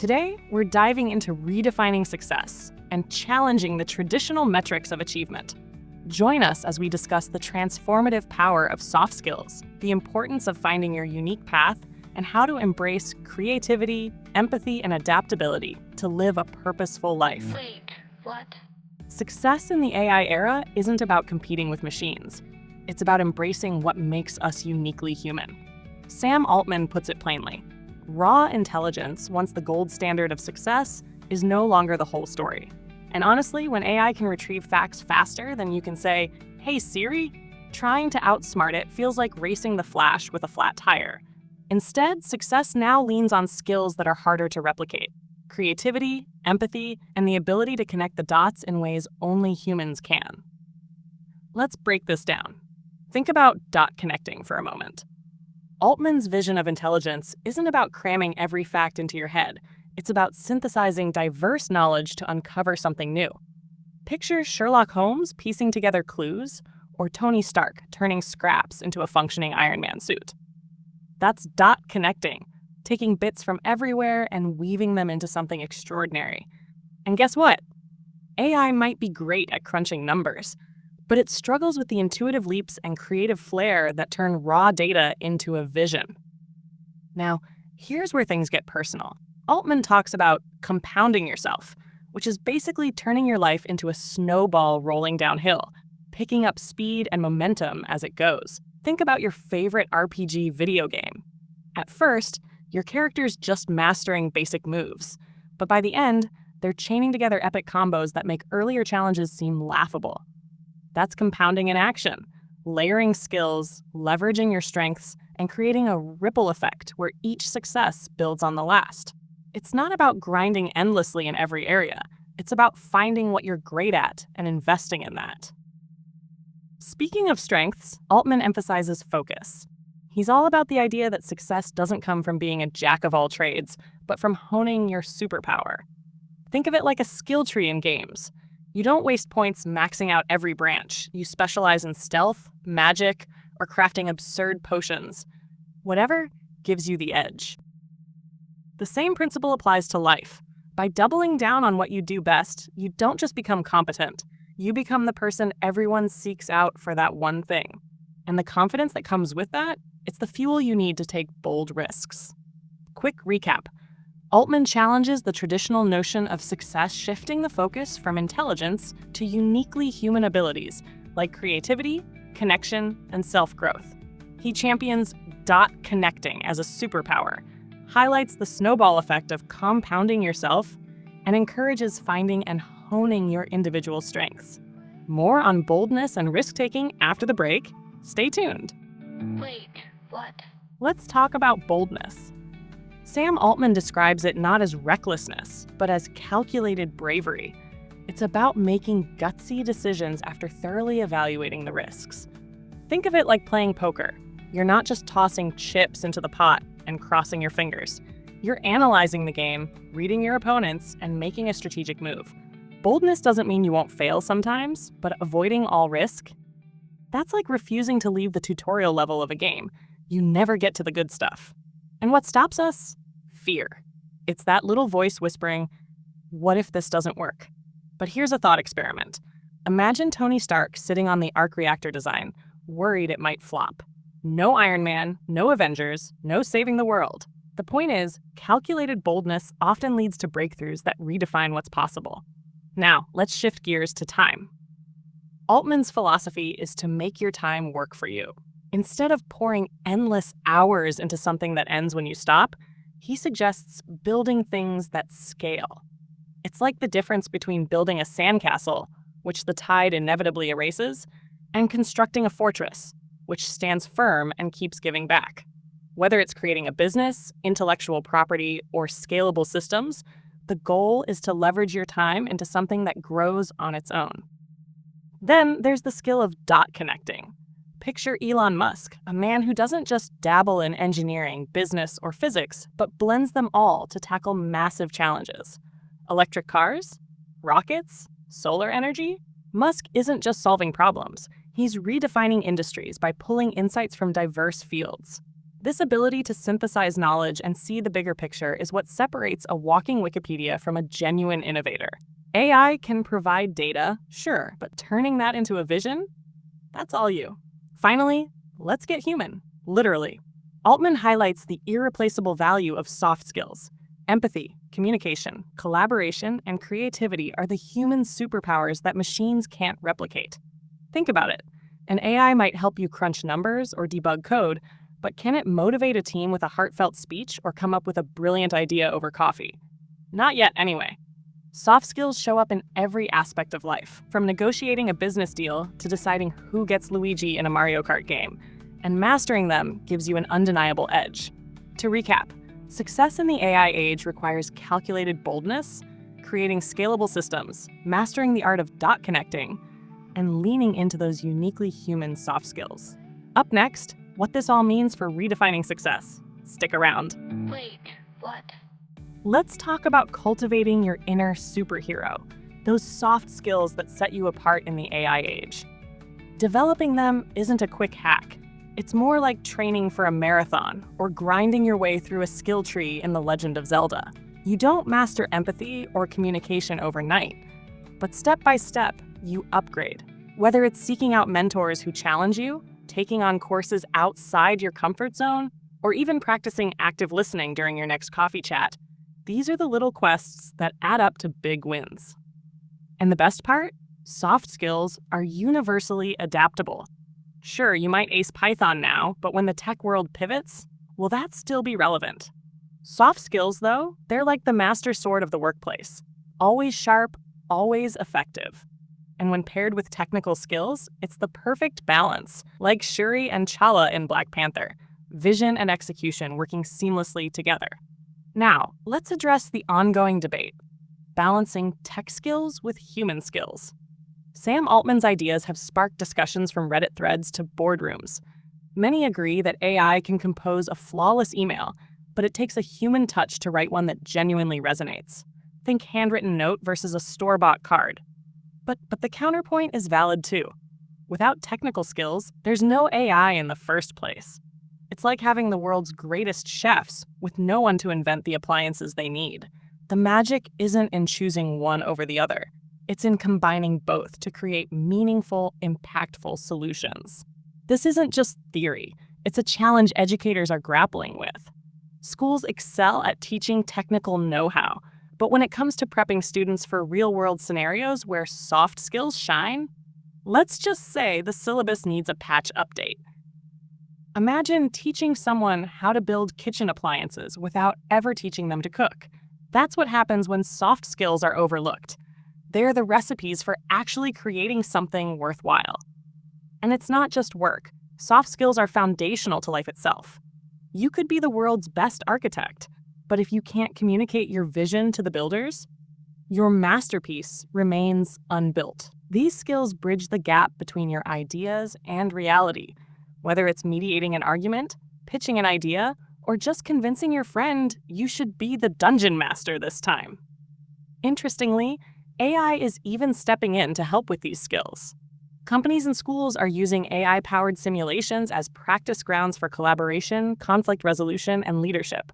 Today, we're diving into redefining success and challenging the traditional metrics of achievement. Join us as we discuss the transformative power of soft skills, the importance of finding your unique path, and how to embrace creativity, empathy, and adaptability to live a purposeful life. Wait, what? Success in the AI era isn't about competing with machines. It's about embracing what makes us uniquely human. Sam Altman puts it plainly. Raw intelligence, once the gold standard of success, is no longer the whole story. And honestly, when AI can retrieve facts faster than you can say, "Hey Siri," trying to outsmart it feels like racing the Flash with a flat tire. Instead, success now leans on skills that are harder to replicate: creativity, empathy, and the ability to connect the dots in ways only humans can. Let's break this down. Think about dot connecting for a moment. Altman's vision of intelligence isn't about cramming every fact into your head. It's about synthesizing diverse knowledge to uncover something new. Picture Sherlock Holmes piecing together clues, or Tony Stark turning scraps into a functioning Iron Man suit. That's dot connecting, taking bits from everywhere and weaving them into something extraordinary. And guess what? AI might be great at crunching numbers, but it struggles with the intuitive leaps and creative flair that turn raw data into a vision. Now, here's where things get personal. Altman talks about compounding yourself, which is basically turning your life into a snowball rolling downhill, picking up speed and momentum as it goes. Think about your favorite RPG video game. At first, your character's just mastering basic moves, but by the end, they're chaining together epic combos that make earlier challenges seem laughable. That's compounding in action, layering skills, leveraging your strengths, and creating a ripple effect where each success builds on the last. It's not about grinding endlessly in every area. It's about finding what you're great at and investing in that. Speaking of strengths, Altman emphasizes focus. He's all about the idea that success doesn't come from being a jack of all trades, but from honing your superpower. Think of it like a skill tree in games. You don't waste points maxing out every branch. You specialize in stealth, magic, or crafting absurd potions. Whatever gives you the edge. The same principle applies to life. By doubling down on what you do best, you don't just become competent. You become the person everyone seeks out for that one thing. And the confidence that comes with that, it's the fuel you need to take bold risks. Quick recap. Altman challenges the traditional notion of success, shifting the focus from intelligence to uniquely human abilities like creativity, connection, and self-growth. He champions dot connecting as a superpower, highlights the snowball effect of compounding yourself, and encourages finding and honing your individual strengths. More on boldness and risk-taking after the break. Stay tuned. Wait, what? Let's talk about boldness. Sam Altman describes it not as recklessness, but as calculated bravery. It's about making gutsy decisions after thoroughly evaluating the risks. Think of it like playing poker. You're not just tossing chips into the pot and crossing your fingers. You're analyzing the game, reading your opponents, and making a strategic move. Boldness doesn't mean you won't fail sometimes, but avoiding all risk, that's like refusing to leave the tutorial level of a game. You never get to the good stuff. And what stops us? Fear. It's that little voice whispering, "What if this doesn't work?" But here's a thought experiment. Imagine Tony Stark sitting on the arc reactor design, worried it might flop. No Iron Man, no Avengers, no saving the world. The point is, calculated boldness often leads to breakthroughs that redefine what's possible. Now, let's shift gears to time. Altman's philosophy is to make your time work for you. Instead of pouring endless hours into something that ends when you stop, he suggests building things that scale. It's like the difference between building a sandcastle, which the tide inevitably erases, and constructing a fortress, which stands firm and keeps giving back. Whether it's creating a business, intellectual property, or scalable systems, the goal is to leverage your time into something that grows on its own. Then there's the skill of dot connecting. Picture Elon Musk, a man who doesn't just dabble in engineering, business, or physics, but blends them all to tackle massive challenges. Electric cars? Rockets? Solar energy? Musk isn't just solving problems. He's redefining industries by pulling insights from diverse fields. This ability to synthesize knowledge and see the bigger picture is what separates a walking Wikipedia from a genuine innovator. AI can provide data, sure, but turning that into a vision? That's all you. Finally, let's get human, literally. Altman highlights the irreplaceable value of soft skills. Empathy, communication, collaboration, and creativity are the human superpowers that machines can't replicate. Think about it. An AI might help you crunch numbers or debug code, but can it motivate a team with a heartfelt speech or come up with a brilliant idea over coffee? Not yet, anyway. Soft skills show up in every aspect of life, from negotiating a business deal to deciding who gets Luigi in a Mario Kart game, and mastering them gives you an undeniable edge. To recap, success in the AI age requires calculated boldness, creating scalable systems, mastering the art of dot connecting, and leaning into those uniquely human soft skills. Up next, what this all means for redefining success. Stick around. Wait, what? Let's talk about cultivating your inner superhero, those soft skills that set you apart in the AI age. Developing them isn't a quick hack. It's more like training for a marathon or grinding your way through a skill tree in The Legend of Zelda. You don't master empathy or communication overnight, but step by step, you upgrade. Whether it's seeking out mentors who challenge you, taking on courses outside your comfort zone, or even practicing active listening during your next coffee chat, these are the little quests that add up to big wins. And the best part? Soft skills are universally adaptable. Sure, you might ace Python now, but when the tech world pivots, will that still be relevant? Soft skills, though, they're like the master sword of the workplace. Always sharp, always effective. And when paired with technical skills, it's the perfect balance, like Shuri and Chala in Black Panther, vision and execution working seamlessly together. Now, let's address the ongoing debate, balancing tech skills with human skills. Sam Altman's ideas have sparked discussions from Reddit threads to boardrooms. Many agree that AI can compose a flawless email, but it takes a human touch to write one that genuinely resonates. Think handwritten note versus a store-bought card. But the counterpoint is valid too. Without technical skills, there's no AI in the first place. It's like having the world's greatest chefs with no one to invent the appliances they need. The magic isn't in choosing one over the other. It's in combining both to create meaningful, impactful solutions. This isn't just theory. It's a challenge educators are grappling with. Schools excel at teaching technical know-how, but when it comes to prepping students for real-world scenarios where soft skills shine, let's just say the syllabus needs a patch update. Imagine teaching someone how to build kitchen appliances without ever teaching them to cook. That's what happens when soft skills are overlooked. They're the recipes for actually creating something worthwhile. And it's not just work. Soft skills are foundational to life itself. You could be the world's best architect, but if you can't communicate your vision to the builders, your masterpiece remains unbuilt. These skills bridge the gap between your ideas and reality. Whether it's mediating an argument, pitching an idea, or just convincing your friend you should be the dungeon master this time. Interestingly, AI is even stepping in to help with these skills. Companies and schools are using AI-powered simulations as practice grounds for collaboration, conflict resolution, and leadership.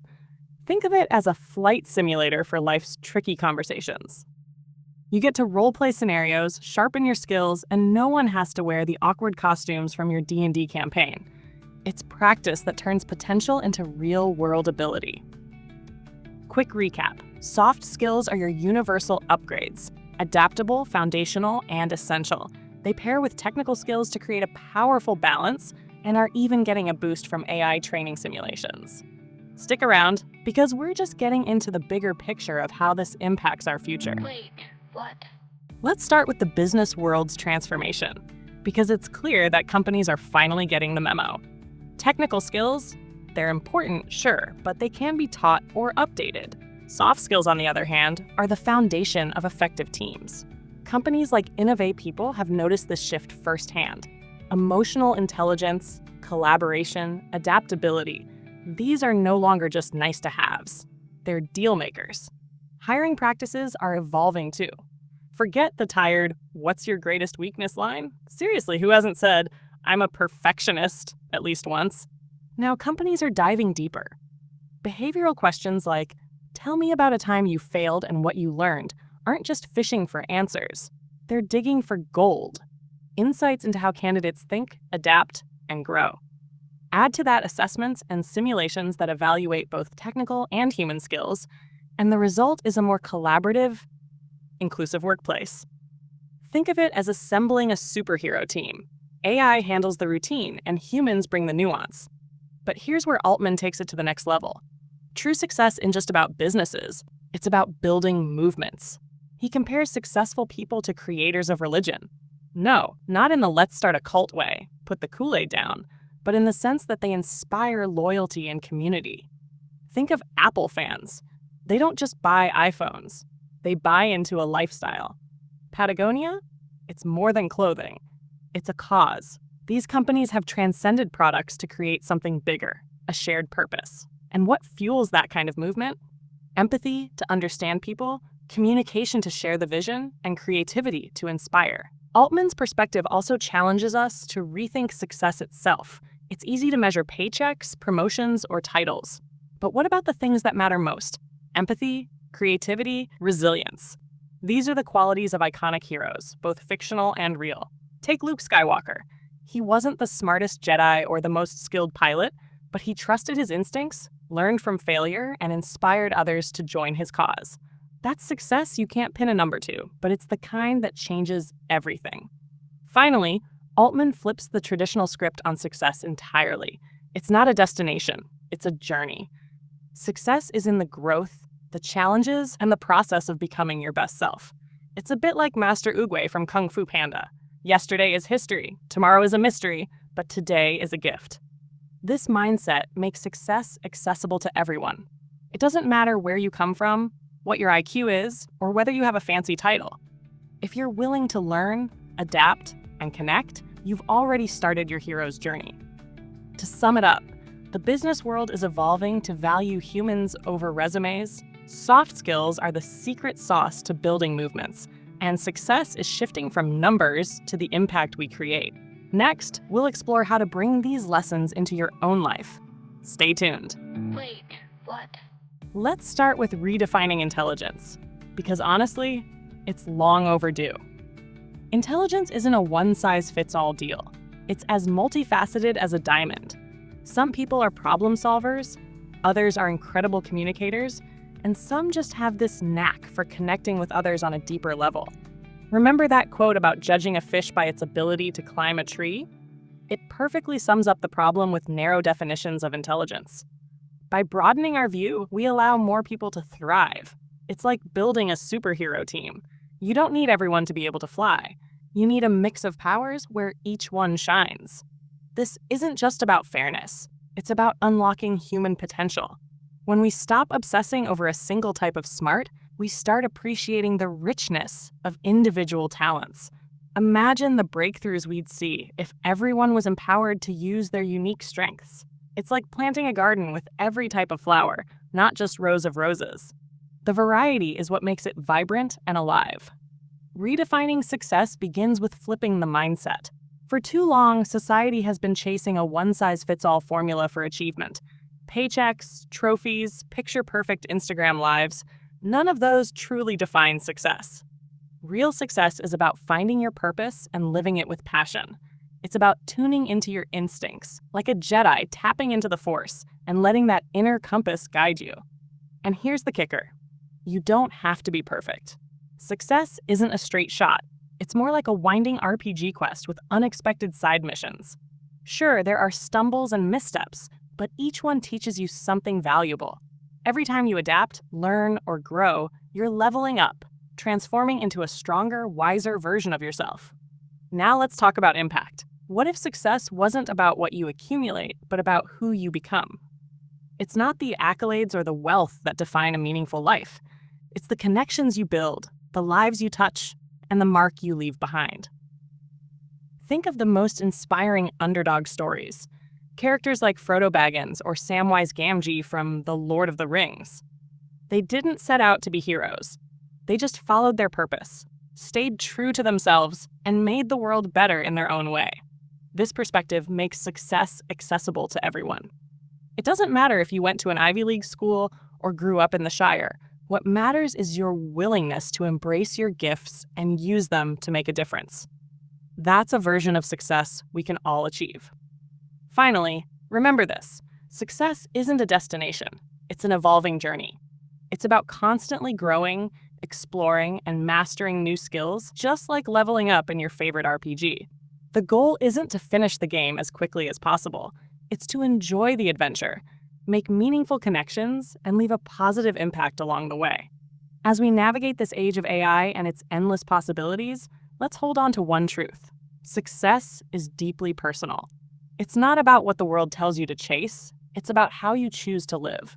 Think of it as a flight simulator for life's tricky conversations. You get to role-play scenarios, sharpen your skills, and no one has to wear the awkward costumes from your D&D campaign. It's practice that turns potential into real-world ability. Quick recap. Soft skills are your universal upgrades, adaptable, foundational, and essential. They pair with technical skills to create a powerful balance and are even getting a boost from AI training simulations. Stick around, because we're just getting into the bigger picture of how this impacts our future. Wait, what? Let's start with the business world's transformation, because it's clear that companies are finally getting the memo. Technical skills, they're important, sure, but they can be taught or updated. Soft skills, on the other hand, are the foundation of effective teams. Companies like Innovate People have noticed this shift firsthand. Emotional intelligence, collaboration, adaptability, these are no longer just nice-to-haves. They're deal makers. Hiring practices are evolving too. Forget the tired, "What's your greatest weakness?" line. Seriously, who hasn't said, "I'm a perfectionist," at least once? Now, companies are diving deeper. Behavioral questions like, tell me about a time you failed and what you learned, aren't just fishing for answers. They're digging for gold, insights into how candidates think, adapt, and grow. Add to that assessments and simulations that evaluate both technical and human skills, and the result is a more collaborative, inclusive workplace. Think of it as assembling a superhero team. AI handles the routine, and humans bring the nuance. But here's where Altman takes it to the next level. True success isn't just about businesses, it's about building movements. He compares successful people to creators of religion. No, not in the let's start a cult way, put the Kool-Aid down, but in the sense that they inspire loyalty and community. Think of Apple fans. They don't just buy iPhones, they buy into a lifestyle. Patagonia? It's more than clothing. It's a cause. These companies have transcended products to create something bigger, a shared purpose. And what fuels that kind of movement? Empathy to understand people, communication to share the vision, and creativity to inspire. Altman's perspective also challenges us to rethink success itself. It's easy to measure paychecks, promotions, or titles. But what about the things that matter most? Empathy, creativity, resilience. These are the qualities of iconic heroes, both fictional and real. Take Luke Skywalker. He wasn't the smartest Jedi or the most skilled pilot, but he trusted his instincts, learned from failure, and inspired others to join his cause. That's success you can't pin a number to, but it's the kind that changes everything. Finally, Altman flips the traditional script on success entirely. It's not a destination, it's a journey. Success is in the growth, the challenges, and the process of becoming your best self. It's a bit like Master Oogway from Kung Fu Panda. Yesterday is history, tomorrow is a mystery, but today is a gift. This mindset makes success accessible to everyone. It doesn't matter where you come from, what your IQ is, or whether you have a fancy title. If you're willing to learn, adapt, and connect, you've already started your hero's journey. To sum it up, the business world is evolving to value humans over resumes. Soft skills are the secret sauce to building movements, and success is shifting from numbers to the impact we create. Next, we'll explore how to bring these lessons into your own life. Stay tuned. Wait, what? Let's start with redefining intelligence, because honestly, it's long overdue. Intelligence isn't a one-size-fits-all deal. It's as multifaceted as a diamond. Some people are problem solvers, others are incredible communicators, and some just have this knack for connecting with others on a deeper level. Remember that quote about judging a fish by its ability to climb a tree? It perfectly sums up the problem with narrow definitions of intelligence. By broadening our view, we allow more people to thrive. It's like building a superhero team. You don't need everyone to be able to fly. You need a mix of powers where each one shines. This isn't just about fairness. It's about unlocking human potential. When we stop obsessing over a single type of smart, we start appreciating the richness of individual talents. Imagine the breakthroughs we'd see if everyone was empowered to use their unique strengths. It's like planting a garden with every type of flower, not just rows of roses. The variety is what makes it vibrant and alive. Redefining success begins with flipping the mindset. For too long, society has been chasing a one-size-fits-all formula for achievement. Paychecks, trophies, picture-perfect Instagram lives, none of those truly define success. Real success is about finding your purpose and living it with passion. It's about tuning into your instincts, like a Jedi tapping into the Force and letting that inner compass guide you. And here's the kicker. You don't have to be perfect. Success isn't a straight shot. It's more like a winding RPG quest with unexpected side missions. Sure, there are stumbles and missteps, but each one teaches you something valuable. Every time you adapt, learn, or grow, you're leveling up, transforming into a stronger, wiser version of yourself. Now let's talk about impact. What if success wasn't about what you accumulate, but about who you become? It's not the accolades or the wealth that define a meaningful life. It's the connections you build, the lives you touch, and the mark you leave behind. Think of the most inspiring underdog stories. Characters like Frodo Baggins or Samwise Gamgee from The Lord of the Rings. They didn't set out to be heroes. They just followed their purpose, stayed true to themselves, and made the world better in their own way. This perspective makes success accessible to everyone. It doesn't matter if you went to an Ivy League school or grew up in the Shire. What matters is your willingness to embrace your gifts and use them to make a difference. That's a version of success we can all achieve. Finally, remember this: success isn't a destination, it's an evolving journey. It's about constantly growing, exploring, and mastering new skills, just like leveling up in your favorite RPG. The goal isn't to finish the game as quickly as possible, it's to enjoy the adventure, make meaningful connections, and leave a positive impact along the way. As we navigate this age of AI and its endless possibilities, let's hold on to one truth: success is deeply personal. It's not about what the world tells you to chase, it's about how you choose to live.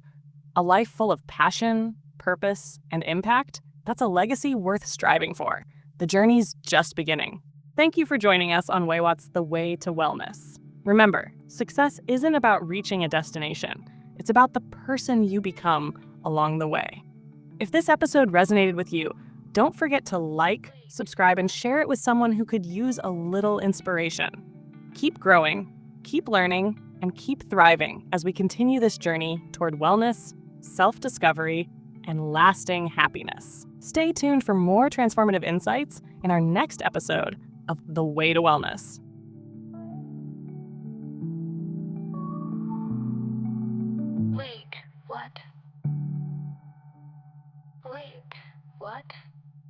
A life full of passion, purpose, and impact, that's a legacy worth striving for. The journey's just beginning. Thank you for joining us on weiwat's The Way to Wellness. Remember, success isn't about reaching a destination. It's about the person you become along the way. If this episode resonated with you, don't forget to like, subscribe, and share it with someone who could use a little inspiration. Keep growing, keep learning, and keep thriving as we continue this journey toward wellness, self-discovery, and lasting happiness. Stay tuned for more transformative insights in our next episode of The Way to Wellness.